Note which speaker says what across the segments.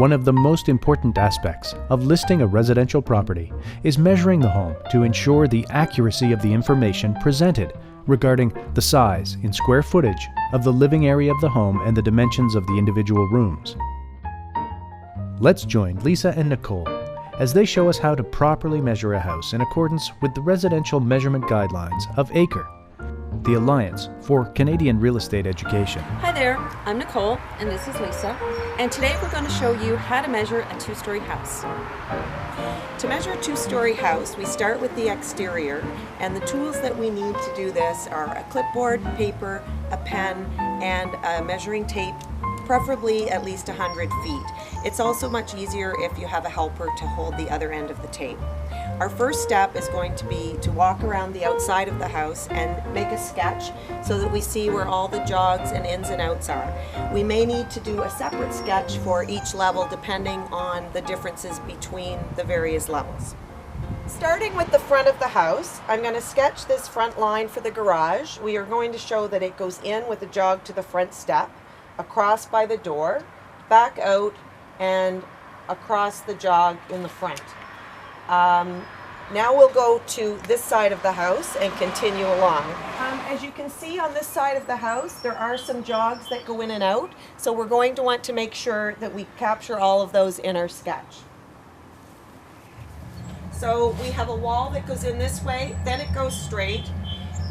Speaker 1: One of the most important aspects of listing a residential property is measuring the home to ensure the accuracy of the information presented regarding the size in square footage of the living area of the home and the dimensions of the individual rooms. Let's join Lisa and Nicole as they show us how to properly measure a house in accordance with the Residential Measurement Guidelines of ACRE, the Alliance for Canadian Real Estate Education.
Speaker 2: Hi there, I'm Nicole and this is Lisa, and today we're going to show you how to measure a two-story house. To measure a two-story house, we start with the exterior, and the tools that we need to do this are a clipboard, paper, a pen, and a measuring tape, preferably at least 100 feet. It's also much easier if you have a helper to hold the other end of the tape. Our first step is going to be to walk around the outside of the house and make a sketch so that we see where all the jogs and ins and outs are. We may need to do a separate sketch for each level depending on the differences between the various levels. Starting with the front of the house, I'm going to sketch this front line for the garage. We are going to show that it goes in with a jog to the front step, across by the door, back out, and across the jog in the front. Now we'll go to this side of the house and continue along. As you can see on this side of the house, there are some jogs that go in and out, so we're going to want to make sure that we capture all of those in our sketch. So we have a wall that goes in this way, then it goes straight.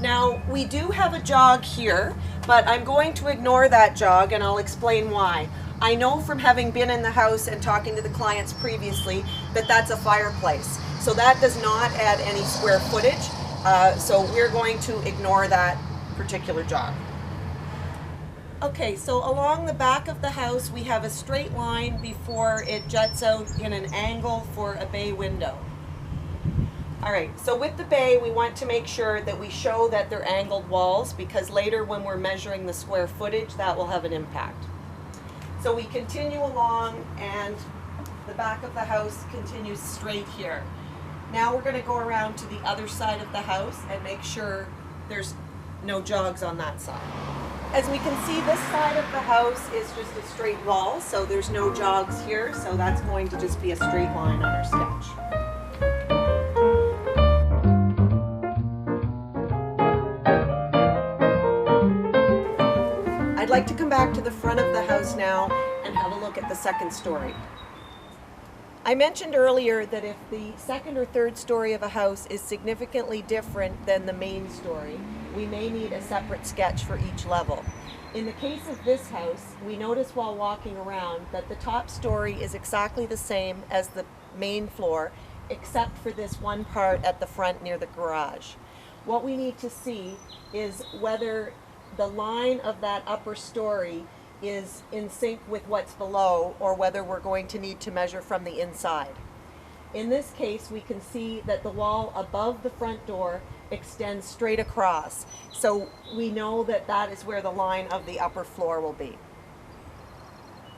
Speaker 2: Now we do have a jog here, but I'm going to ignore that jog and I'll explain why. I know from having been in the house and talking to the clients previously that that's a fireplace. So that does not add any square footage. So we're going to ignore that particular jog. Okay, so along the back of the house we have a straight line before it juts out in an angle for a bay window. All right, so with the bay, we want to make sure that we show that they're angled walls because later when we're measuring the square footage, that will have an impact. So we continue along and the back of the house continues straight here. Now we're going to go around to the other side of the house and make sure there's no jogs on that side. As we can see, this side of the house is just a straight wall, so there's no jogs here, so that's going to just be a straight line on our sketch. I'd like to come back to the front of the house now and have a look at the second story. I mentioned earlier that if the second or third story of a house is significantly different than the main story, we may need a separate sketch for each level. In the case of this house, we notice while walking around that the top story is exactly the same as the main floor, except for this one part at the front near the garage. What we need to see is whether the line of that upper story is in sync with what's below or whether we're going to need to measure from the inside. In this case, we can see that the wall above the front door extends straight across. So we know that that is where the line of the upper floor will be.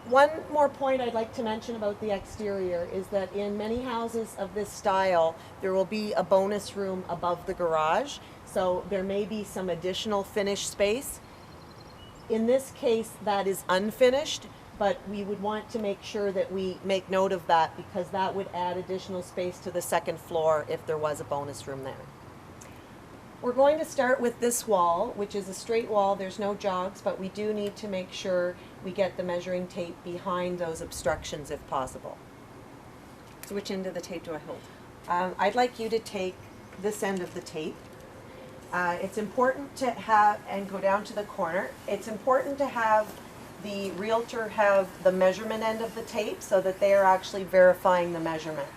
Speaker 2: One more point I'd like to mention about the exterior is that in many houses of this style, there will be a bonus room above the garage. So there may be some additional finished space. In this case, that is unfinished, but we would want to make sure that we make note of that because that would add additional space to the second floor if there was a bonus room there. We're going to start with this wall, which is a straight wall. There's no jogs, but we do need to make sure we get the measuring tape behind those obstructions if possible. So which end of the tape do I hold? I'd like you to take this end of the tape. It's important to have, and go down to the corner, it's important to have the realtor have the measurement end of the tape so that they are actually verifying the measurement.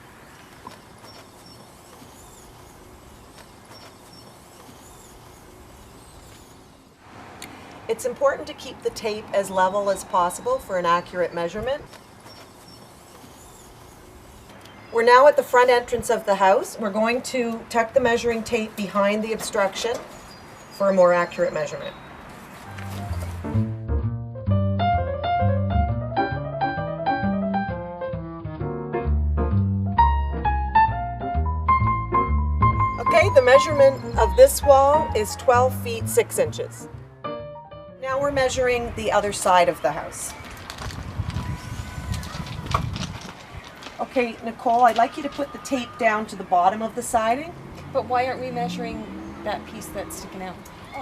Speaker 2: It's important to keep the tape as level as possible for an accurate measurement. We're now at the front entrance of the house. We're going to tuck the measuring tape behind the obstruction for a more accurate measurement. Okay, the measurement of this wall is 12 feet 6 inches. Now we're measuring the other side of the house. Okay, Nicole, I'd like you to put the tape down to the bottom of the siding.
Speaker 3: But why aren't we measuring that piece that's sticking out?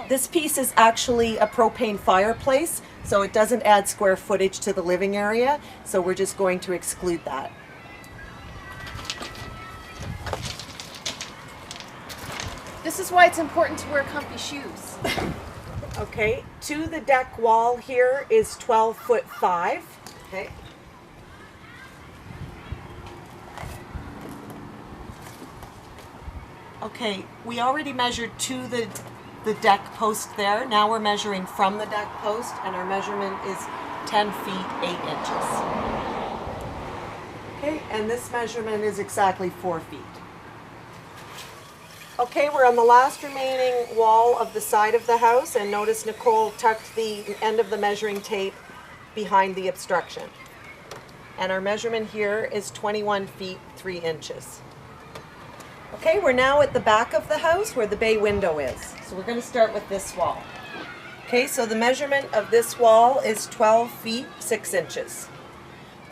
Speaker 2: This piece is actually a propane fireplace, so it doesn't add square footage to the living area, so we're just going to exclude that.
Speaker 3: This is why it's important to wear comfy shoes.
Speaker 2: Okay, to the deck wall here is 12'5". Okay. Okay, we already measured to the deck post there. Now we're measuring from the deck post, and our measurement is 10 feet 8 inches. Okay, and this measurement is exactly 4 feet. Okay, we're on the last remaining wall of the side of the house, and notice Nicole tucked the end of the measuring tape behind the obstruction. And our measurement here is 21 feet 3 inches. Okay, we're now at the back of the house where the bay window is. So we're going to start with this wall. Okay, so the measurement of this wall is 12 feet 6 inches.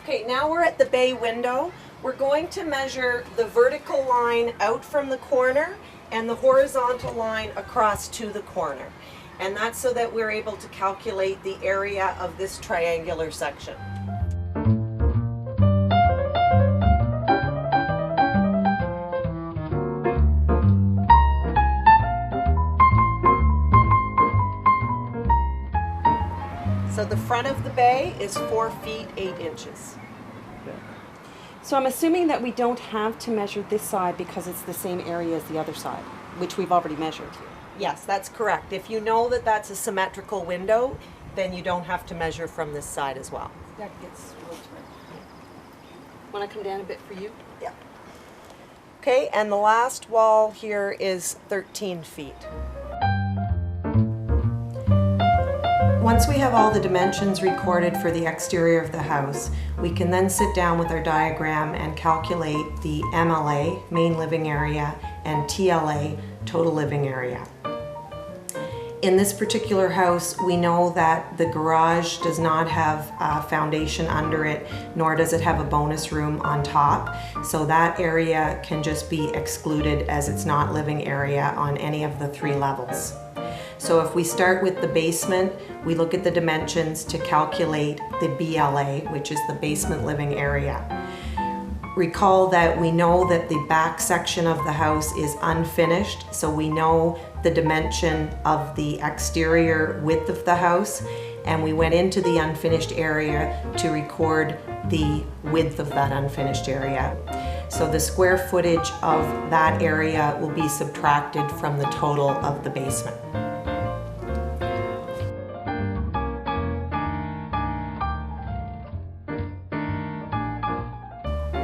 Speaker 2: Okay, now we're at the bay window. We're going to measure the vertical line out from the corner and the horizontal line across to the corner. And that's so that we're able to calculate the area of this triangular section. So the front of the bay is 4 feet 8 inches.
Speaker 4: So I'm assuming that we don't have to measure this side because it's the same area as the other side, which we've already measured.
Speaker 2: Yes, that's correct. If you know that that's a symmetrical window, then you don't have to measure from this side as well.
Speaker 4: That gets real tight. Want to come down a bit for you?
Speaker 2: Yeah. Okay, and the last wall here is 13 feet. Once we have all the dimensions recorded for the exterior of the house, we can then sit down with our diagram and calculate the MLA, main living area, and TLA, total living area. In this particular house, we know that the garage does not have a foundation under it, nor does it have a bonus room on top. So that area can just be excluded as it's not living area on any of the 3 levels. So if we start with the basement, we look at the dimensions to calculate the BLA, which is the basement living area. Recall that we know that the back section of the house is unfinished, so we know the dimension of the exterior width of the house, and we went into the unfinished area to record the width of that unfinished area. So the square footage of that area will be subtracted from the total of the basement.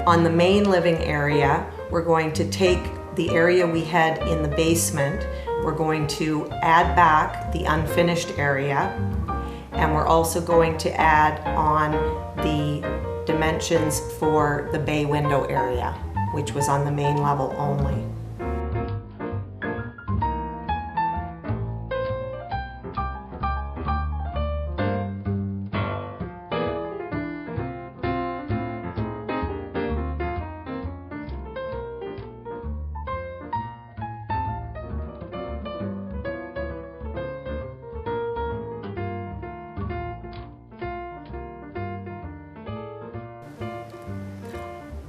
Speaker 2: On the main living area, we're going to take the area we had in the basement, we're going to add back the unfinished area, and we're also going to add on the dimensions for the bay window area, which was on the main level only.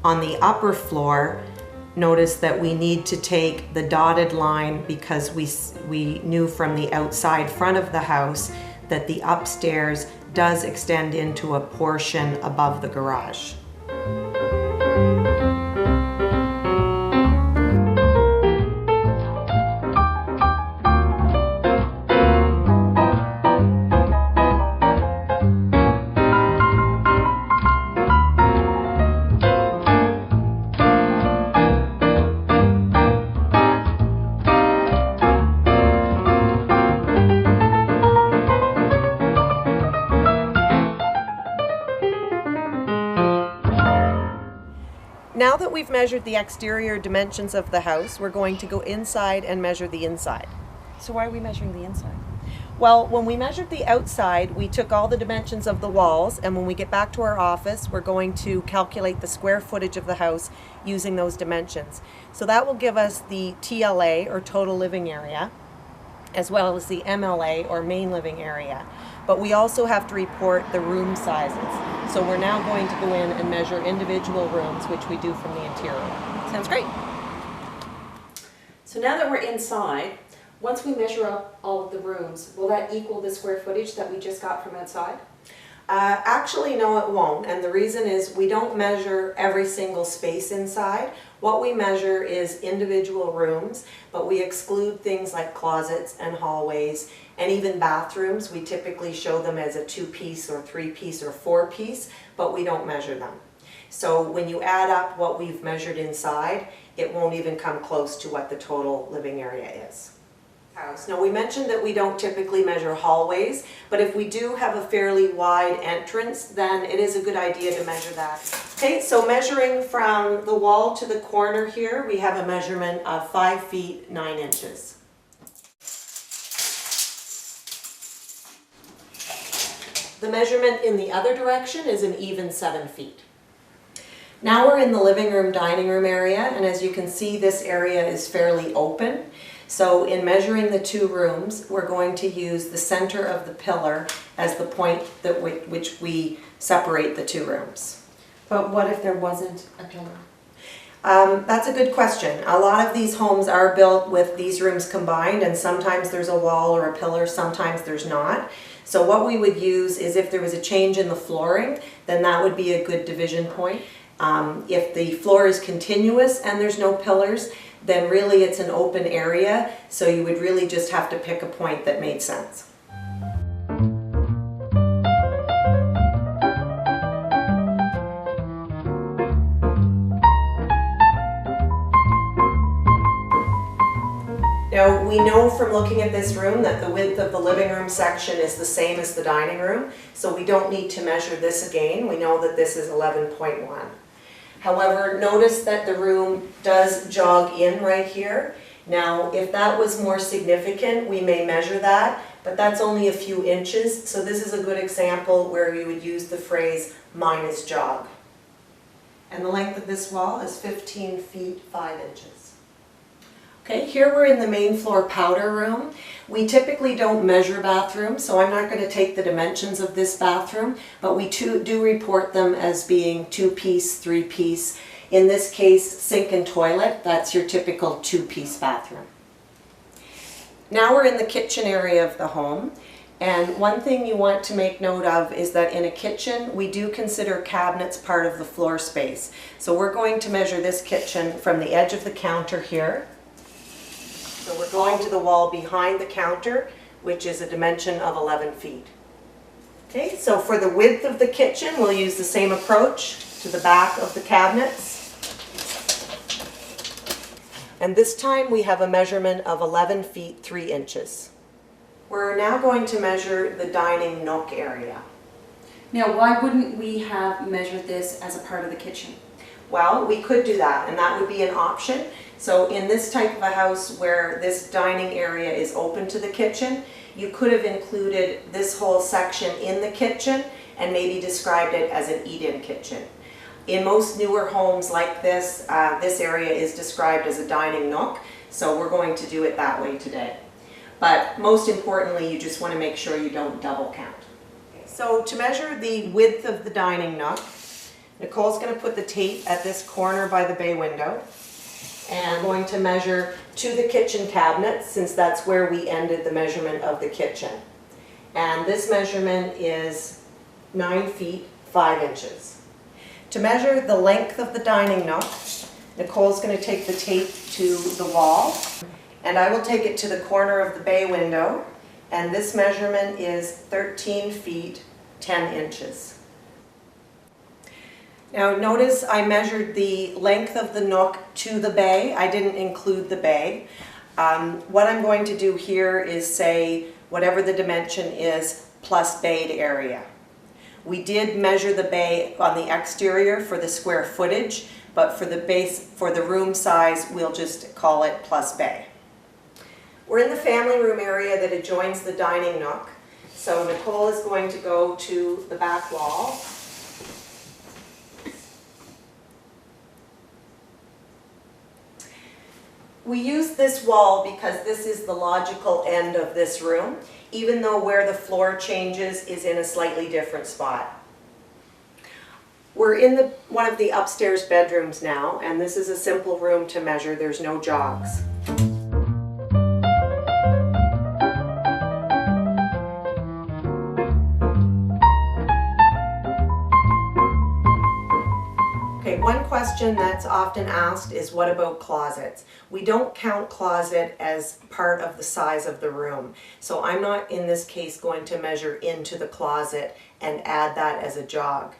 Speaker 2: On the upper floor, notice that we need to take the dotted line because we knew from the outside front of the house that the upstairs does extend into a portion above the garage. Now that we've measured the exterior dimensions of the house, we're going to go inside and measure the inside.
Speaker 4: So why are we measuring the inside?
Speaker 2: Well, when we measured the outside, we took all the dimensions of the walls, and when we get back to our office, we're going to calculate the square footage of the house using those dimensions. So that will give us the TLA, or total living area, as well as the MLA, or main living area. But we also have to report the room sizes. So we're now going to go in and measure individual rooms, which we do from the interior. Sounds great.
Speaker 4: So now that we're inside, once we measure up all of the rooms, will that equal the square footage that we just got from outside?
Speaker 2: Actually, no, it won't. And the reason is we don't measure every single space inside. What we measure is individual rooms, but we exclude things like closets and hallways and even bathrooms. We typically show them as a 2-piece or 3-piece or 4-piece, but we don't measure them. So when you add up what we've measured inside, it won't even come close to what the total living area is. Now, we mentioned that we don't typically measure hallways, but if we do have a fairly wide entrance, then it is a good idea to measure that. Okay, so measuring from the wall to the corner here, we have a measurement of 5 feet 9 inches. The measurement in the other direction is an even 7 feet. Now we're in the living room, dining room area, and as you can see, this area is fairly open. So in measuring the 2 rooms, we're going to use the center of the pillar as the point that which we separate the 2 rooms.
Speaker 4: But what if there wasn't a pillar?
Speaker 2: That's a good question. A lot of these homes are built with these rooms combined, and sometimes there's a wall or a pillar, sometimes there's not. So what we would use is if there was a change in the flooring, then that would be a good division point. If the floor is continuous and there's no pillars, then really it's an open area, so you would really just have to pick a point that made sense. Now, we know from looking at this room that the width of the living room section is the same as the dining room, so we don't need to measure this again. We know that this is 11.1. However, notice that the room does jog in right here. Now, if that was more significant, we may measure that, but that's only a few inches, so this is a good example where we would use the phrase minus jog. And the length of this wall is 15 feet 5 inches. Okay, here we're in the main floor powder room. We typically don't measure bathrooms, so I'm not going to take the dimensions of this bathroom, but we do report them as being 2-piece, 3-piece. In this case, sink and toilet, that's your typical 2-piece bathroom. Now we're in the kitchen area of the home, and one thing you want to make note of is that in a kitchen, we do consider cabinets part of the floor space. So we're going to measure this kitchen from the edge of the counter here. So we're going to the wall behind the counter, which is a dimension of 11 feet. Okay, so for the width of the kitchen, we'll use the same approach to the back of the cabinets. And this time we have a measurement of 11 feet 3 inches. We're now going to measure the dining nook area.
Speaker 4: Now, why wouldn't we have measured this as a part of the kitchen?
Speaker 2: Well, we could do that, and that would be an option. So in this type of a house where this dining area is open to the kitchen, you could have included this whole section in the kitchen and maybe described it as an eat-in kitchen. In most newer homes like this, this area is described as a dining nook, so we're going to do it that way today. But most importantly, you just want to make sure you don't double count. So to measure the width of the dining nook, Nicole's going to put the tape at this corner by the bay window, and I'm going to measure to the kitchen cabinet since that's where we ended the measurement of the kitchen. And this measurement is 9 feet 5 inches. To measure the length of the dining nook, Nicole's going to take the tape to the wall, and I will take it to the corner of the bay window, and this measurement is 13 feet 10 inches. Now notice I measured the length of the nook to the bay. I didn't include the bay. What I'm going to do here is say whatever the dimension is plus bayed area. We did measure the bay on the exterior for the square footage, but for the room size, we'll just call it plus bay. We're in the family room area that adjoins the dining nook. So Nicole is going to go to the back wall. We use this wall because this is the logical end of this room, even though where the floor changes is in a slightly different spot. We're in one of the upstairs bedrooms now, and this is a simple room to measure. There's no jogs. Okay, one question that's often asked is, what about closets? We don't count closet as part of the size of the room. So I'm not, in this case, going to measure into the closet and add that as a jog.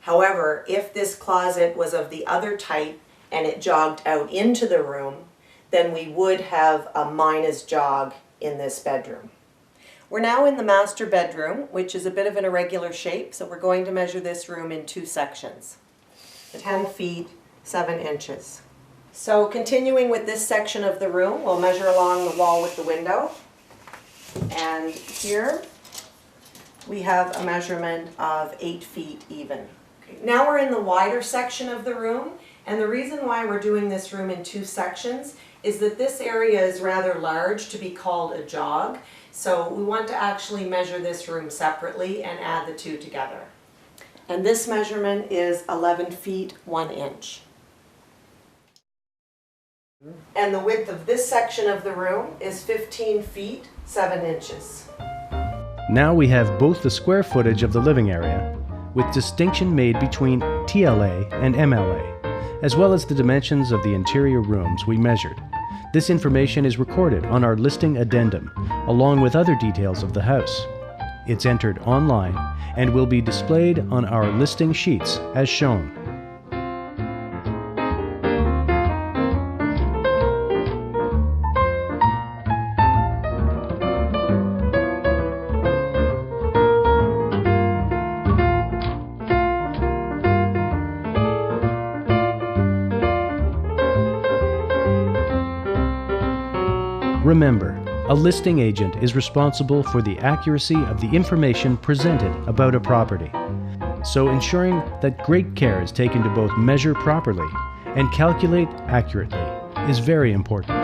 Speaker 2: However, if this closet was of the other type and it jogged out into the room, then we would have a minus jog in this bedroom. We're now in the master bedroom, which is a bit of an irregular shape, so we're going to measure this room in 2 sections. 10 feet, 7 inches. So continuing with this section of the room, we'll measure along the wall with the window. And here we have a measurement of 8 feet even. Now we're in the wider section of the room, and the reason why we're doing this room in 2 sections is that this area is rather large to be called a jog, so we want to actually measure this room separately and add the 2 together. And this measurement is 11 feet 1 inch. And the width of this section of the room is 15 feet 7 inches.
Speaker 1: Now we have both the square footage of the living area, with distinction made between TLA and MLA, as well as the dimensions of the interior rooms we measured. This information is recorded on our listing addendum, along with other details of the house. It's entered online and will be displayed on our listing sheets as shown. Remember, a listing agent is responsible for the accuracy of the information presented about a property. So ensuring that great care is taken to both measure properly and calculate accurately is very important.